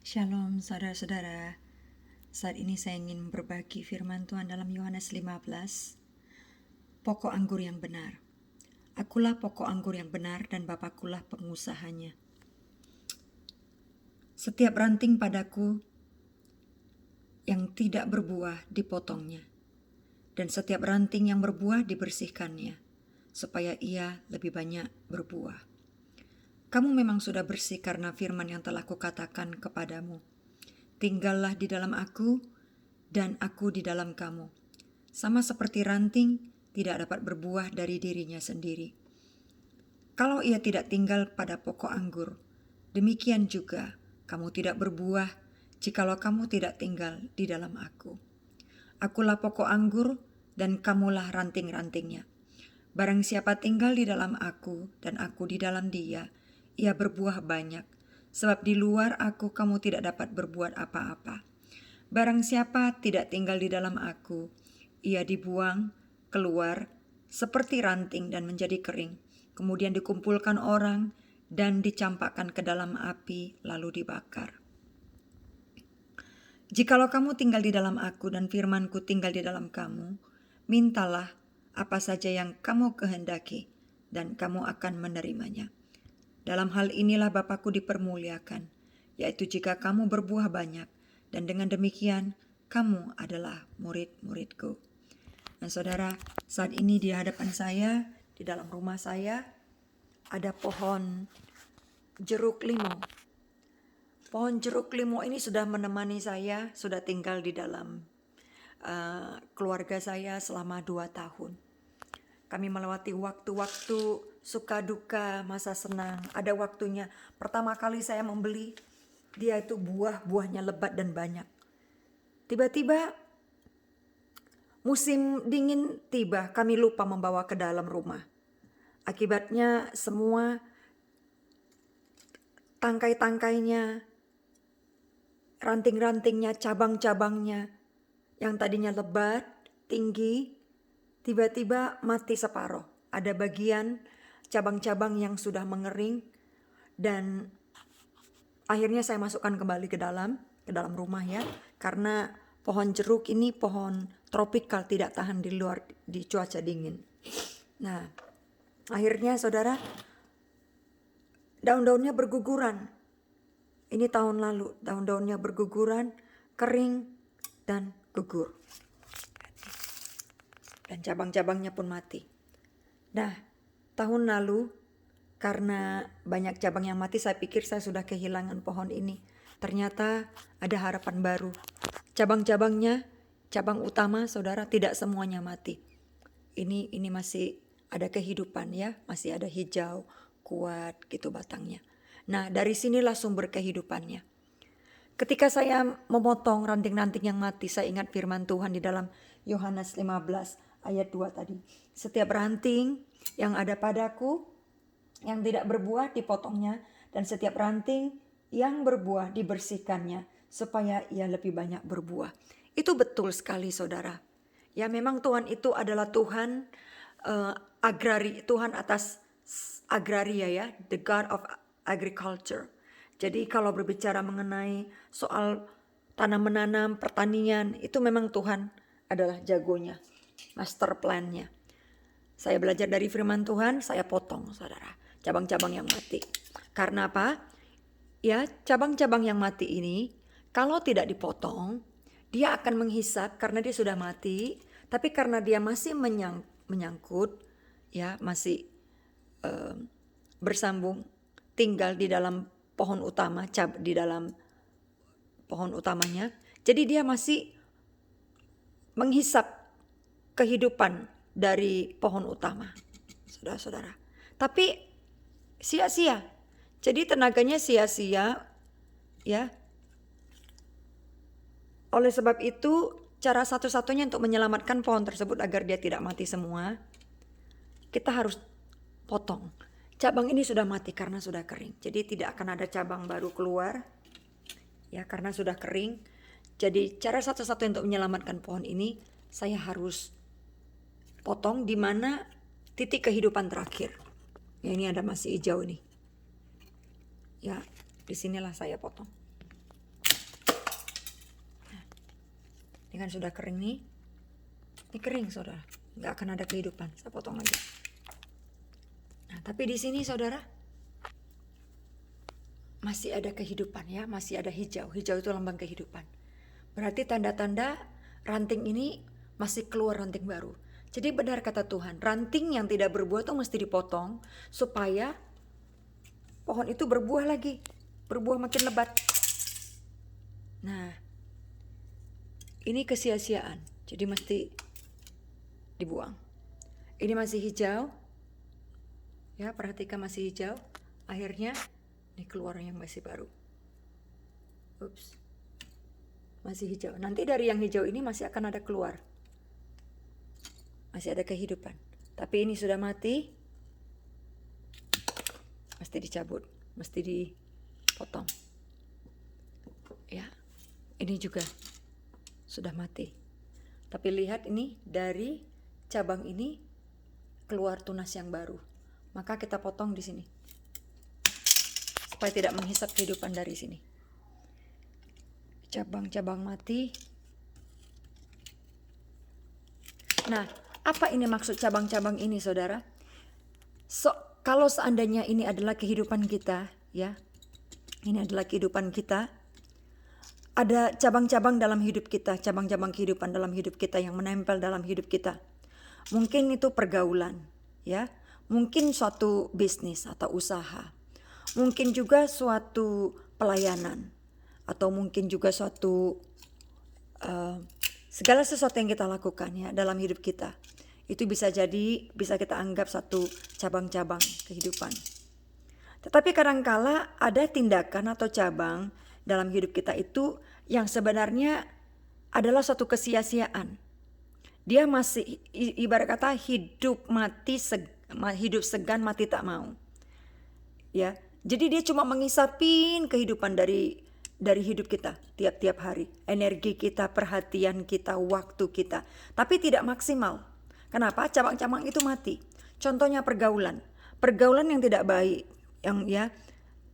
Shalom saudara-saudara. Saat ini saya ingin berbagi firman Tuhan dalam Yohanes 15. Pokok anggur yang benar. Akulah pokok anggur yang benar dan Bapakkulah pengusahanya. Setiap ranting padaku yang tidak berbuah dipotongnya, dan setiap ranting yang berbuah dibersihkannya, supaya ia lebih banyak berbuah. Kamu memang sudah bersih karena firman yang telah kukatakan kepadamu. Tinggallah di dalam aku, dan aku di dalam kamu. Sama seperti ranting tidak dapat berbuah dari dirinya sendiri, kalau ia tidak tinggal pada pokok anggur. Demikian juga kamu tidak berbuah jikalau kamu tidak tinggal di dalam aku. Akulah pokok anggur dan kamulah ranting-rantingnya. Barang siapa tinggal di dalam aku dan aku di dalam dia, ia berbuah banyak, sebab di luar aku kamu tidak dapat berbuat apa-apa. Barang siapa tidak tinggal di dalam aku, ia dibuang keluar seperti ranting dan menjadi kering, kemudian dikumpulkan orang dan dicampakkan ke dalam api lalu dibakar. Jikalau kamu tinggal di dalam aku dan firmanku tinggal di dalam kamu, mintalah apa saja yang kamu kehendaki dan kamu akan menerimanya. Dalam hal inilah Bapakku dipermuliakan, yaitu jika kamu berbuah banyak, dan dengan demikian kamu adalah murid-muridku. Nah saudara, saat ini di hadapan saya, di dalam rumah saya, ada pohon jeruk limau. Pohon jeruk limau ini sudah menemani saya, sudah tinggal di dalam keluarga saya selama 2 tahun. Kami melewati waktu-waktu suka duka, masa senang. Ada waktunya. Pertama kali saya membeli, dia itu buahnya lebat dan banyak. Tiba-tiba musim dingin tiba, kami lupa membawa ke dalam rumah. Akibatnya semua tangkai-tangkainya, ranting-rantingnya, cabang-cabangnya yang tadinya lebat, tinggi, tiba-tiba mati separuh. Ada bagian cabang-cabang yang sudah mengering dan akhirnya saya masukkan kembali ke dalam rumah ya. Karena pohon jeruk ini pohon tropikal, tidak tahan di luar di cuaca dingin. Nah, akhirnya saudara, daun-daunnya berguguran. Ini tahun lalu, daun-daunnya berguguran, kering dan gugur. Dan cabang-cabangnya pun mati. Nah, tahun lalu karena banyak cabang yang mati, saya pikir saya sudah kehilangan pohon ini. Ternyata ada harapan baru. Cabang-cabangnya, cabang utama saudara, tidak semuanya mati. Ini masih ada kehidupan ya, masih ada hijau, kuat gitu batangnya. Nah, dari sinilah sumber kehidupannya. Ketika saya memotong ranting-ranting yang mati, saya ingat firman Tuhan di dalam Yohanes 15 ayat 2 tadi. Setiap ranting yang ada padaku yang tidak berbuah dipotongnya, dan setiap ranting yang berbuah dibersihkannya supaya ia lebih banyak berbuah. Itu betul sekali saudara. Ya memang Tuhan itu adalah Tuhan agrari, Tuhan atas agraria ya, the God of agriculture. Jadi kalau berbicara mengenai soal tanam menanam, pertanian, itu memang Tuhan adalah jagonya, master plan-nya. Saya belajar dari firman Tuhan, saya potong saudara, cabang-cabang yang mati. Karena apa? Ya, cabang-cabang yang mati ini kalau tidak dipotong, dia akan menghisap karena dia sudah mati, tapi karena dia masih menyangkut, ya masih bersambung, tinggal di dalam pohon utama, di dalam pohon utamanya. Jadi dia masih menghisap kehidupan dari pohon utama, saudara-saudara. Tapi sia-sia. Jadi tenaganya sia-sia, ya. Oleh sebab itu, cara satu-satunya untuk menyelamatkan pohon tersebut agar dia tidak mati semua, kita harus potong. Cabang ini sudah mati karena sudah kering. Jadi tidak akan ada cabang baru keluar, ya karena sudah kering. Jadi cara satu-satunya untuk menyelamatkan pohon ini, saya harus potong di mana titik kehidupan terakhir. Ya, ini ada masih hijau nih. Ya, disinilah saya potong. Ini kan sudah kering nih. Ini kering saudara, nggak akan ada kehidupan. Saya potong aja. Nah, tapi di sini saudara masih ada kehidupan ya, masih ada hijau. Hijau itu lambang kehidupan. Berarti tanda-tanda ranting ini masih keluar ranting baru. Jadi benar kata Tuhan, ranting yang tidak berbuah itu mesti dipotong supaya pohon itu berbuah lagi, berbuah makin lebat. Nah, ini kesia-siaan, jadi mesti dibuang. Ini masih hijau, ya perhatikan masih hijau. Akhirnya ini keluar yang masih baru. Ups, masih hijau. Nanti dari yang hijau ini masih akan ada keluar, masih ada kehidupan. Tapi ini sudah mati, mesti dicabut, mesti dipotong. Ya, ini juga sudah mati. Tapi lihat ini dari cabang ini keluar tunas yang baru. Maka kita potong di sini supaya tidak menghisap kehidupan dari sini. Cabang-cabang mati. Nah, apa ini maksud cabang-cabang ini, saudara? Kalau seandainya ini adalah kehidupan kita, ya, ini adalah kehidupan kita. Ada cabang-cabang dalam hidup kita, cabang-cabang kehidupan dalam hidup kita yang menempel dalam hidup kita. Mungkin itu pergaulan, ya. Mungkin suatu bisnis atau usaha. Mungkin juga suatu pelayanan. Atau mungkin juga suatu segala sesuatu yang kita lakukan ya dalam hidup kita. Itu bisa kita anggap satu cabang-cabang kehidupan. Tetapi kadangkala ada tindakan atau cabang dalam hidup kita itu yang sebenarnya adalah suatu kesia-siaan. Dia masih ibarat kata hidup segan mati tak mau. Ya, jadi dia cuma mengisapin kehidupan dari hidup kita tiap-tiap hari. Energi kita, perhatian kita, waktu kita. Tapi tidak maksimal. Kenapa? Cabang-cabang itu mati. Contohnya pergaulan. Pergaulan yang tidak baik. Yang ya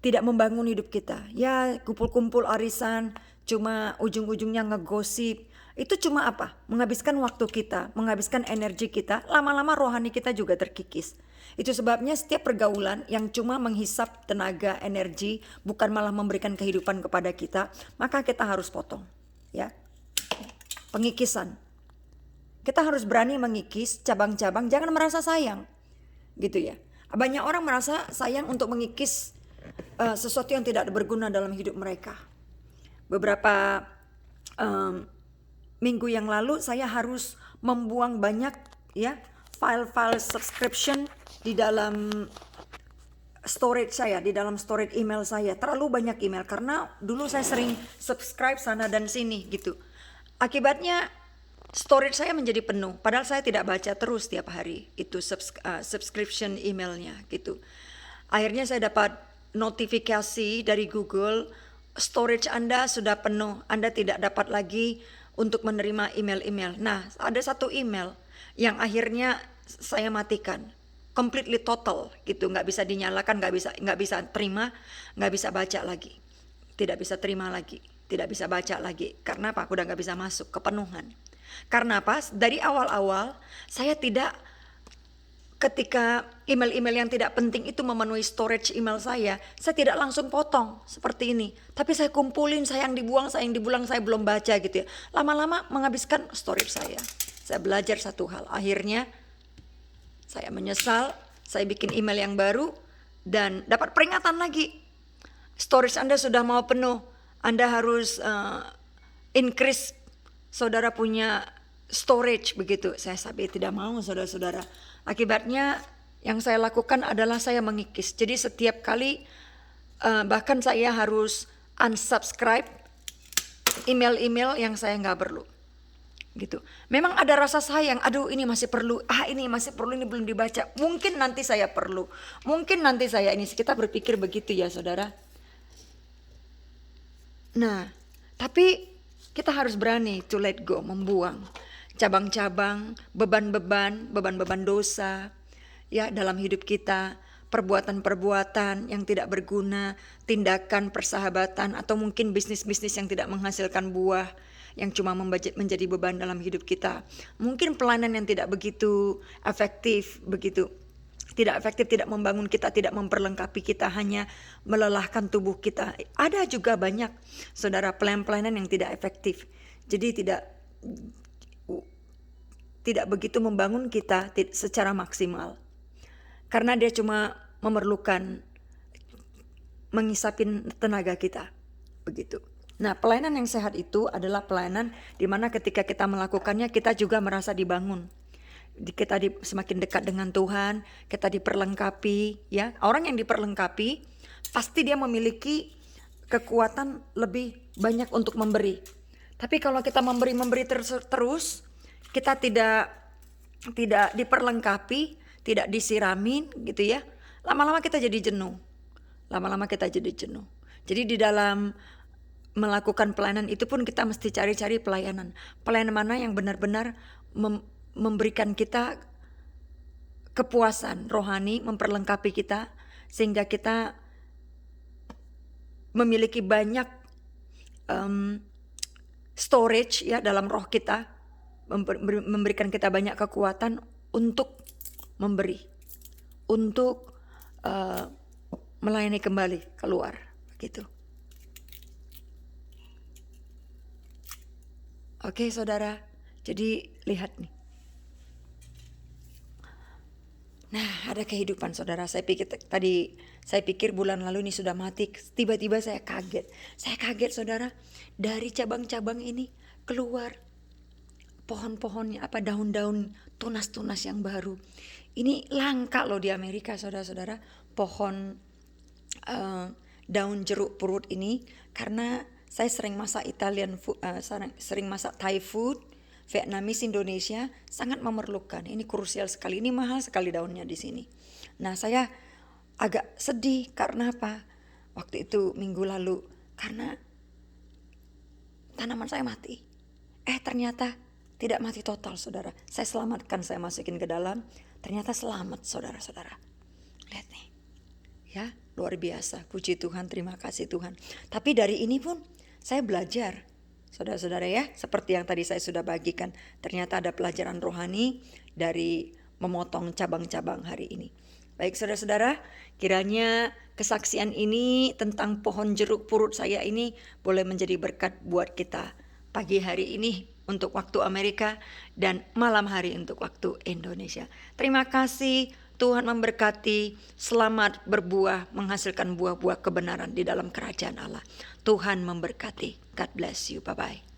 tidak membangun hidup kita. Ya kumpul-kumpul arisan. Cuma ujung-ujungnya ngegosip. Itu cuma apa? Menghabiskan waktu kita, menghabiskan energi kita, lama-lama rohani kita juga terkikis. Itu sebabnya setiap pergaulan yang cuma menghisap tenaga, energi, bukan malah memberikan kehidupan kepada kita, maka kita harus potong. Ya, pengikisan. Kita harus berani mengikis cabang-cabang, jangan merasa sayang. Gitu ya. Banyak orang merasa sayang untuk mengikis sesuatu yang tidak berguna dalam hidup mereka. Beberapa minggu yang lalu saya harus membuang banyak ya file-file subscription di dalam storage saya, di dalam storage email saya. Terlalu banyak email karena dulu saya sering subscribe sana dan sini gitu. Akibatnya storage saya menjadi penuh, padahal saya tidak baca terus tiap hari itu subscription emailnya gitu. Akhirnya saya dapat notifikasi dari Google, storage Anda sudah penuh, Anda tidak dapat lagi untuk menerima email-email. Nah, ada satu email yang akhirnya saya matikan, completely total gitu, nggak bisa dinyalakan, nggak bisa terima, nggak bisa baca lagi, tidak bisa terima lagi, tidak bisa baca lagi. Karena apa? Udah nggak bisa masuk, kepenuhan. Karena apa? Dari awal-awal saya tidak, ketika email-email yang tidak penting itu memenuhi storage email saya tidak langsung potong seperti ini. Tapi saya kumpulin, saya yang dibuang, saya belum baca gitu ya. Lama-lama menghabiskan storage saya. Saya belajar satu hal. Akhirnya saya menyesal, saya bikin email yang baru dan dapat peringatan lagi. Storage Anda sudah mau penuh. Anda harus increase saudara punya storage begitu. Saya tidak mau saudara-saudara. Akibatnya yang saya lakukan adalah saya mengikis. Jadi setiap kali bahkan saya harus unsubscribe email-email yang saya nggak perlu. Gitu. Memang ada rasa sayang. Aduh ini masih perlu. Ini masih perlu, ini belum dibaca. Mungkin nanti saya perlu. Mungkin nanti saya ini. Kita berpikir begitu ya saudara. Nah, tapi kita harus berani to let go, membuang cabang-cabang, beban-beban dosa ya dalam hidup kita, perbuatan-perbuatan yang tidak berguna, tindakan persahabatan atau mungkin bisnis-bisnis yang tidak menghasilkan buah yang cuma menjadi beban dalam hidup kita. Mungkin pelayanan yang tidak begitu efektif, tidak membangun kita, tidak memperlengkapi kita, hanya melelahkan tubuh kita. Ada juga banyak saudara pelayanan yang tidak efektif. Jadi tidak begitu membangun kita secara maksimal. Karena dia cuma memerlukan mengisapin tenaga kita. Begitu. Nah, pelayanan yang sehat itu adalah pelayanan di mana ketika kita melakukannya kita juga merasa dibangun. Kita semakin dekat dengan Tuhan, kita diperlengkapi, ya. Orang yang diperlengkapi pasti dia memiliki kekuatan lebih banyak untuk memberi. Tapi kalau kita memberi terus, kita tidak diperlengkapi, tidak disiramin gitu ya. Lama-lama kita jadi jenuh. Jadi di dalam melakukan pelayanan itu pun kita mesti cari-cari pelayanan mana yang benar-benar memberikan kita kepuasan rohani, memperlengkapi kita sehingga kita memiliki banyak storage ya dalam roh kita, memberikan kita banyak kekuatan untuk memberi, untuk melayani kembali keluar gitu. Oke saudara, jadi lihat nih. Nah, ada kehidupan saudara. Saya pikir bulan lalu ini sudah mati. Tiba-tiba saya kaget saudara. Dari cabang-cabang ini keluar pohon-pohonnya, daun-daun tunas-tunas yang baru. Ini langka loh di Amerika saudara-saudara. Pohon daun jeruk purut ini, karena saya sering masak sering masak Thai food, Vietnamese, Indonesia, sangat memerlukan. Ini krusial sekali. Ini mahal sekali daunnya di sini. Nah, saya agak sedih karena apa? Waktu itu minggu lalu karena tanaman saya mati. Ternyata tidak mati total, saudara. Saya selamatkan, saya masukin ke dalam. Ternyata selamat, saudara-saudara. Lihat nih. Ya, luar biasa. Puji Tuhan, terima kasih Tuhan. Tapi dari ini pun saya belajar. Saudara-saudara ya, seperti yang tadi saya sudah bagikan, ternyata ada pelajaran rohani dari memotong cabang-cabang hari ini. Baik saudara-saudara, kiranya kesaksian ini tentang pohon jeruk purut saya ini boleh menjadi berkat buat kita pagi hari ini untuk waktu Amerika dan malam hari untuk waktu Indonesia. Terima kasih, Tuhan memberkati, selamat berbuah, menghasilkan buah-buah kebenaran di dalam kerajaan Allah. Tuhan memberkati. God bless you. Bye-bye.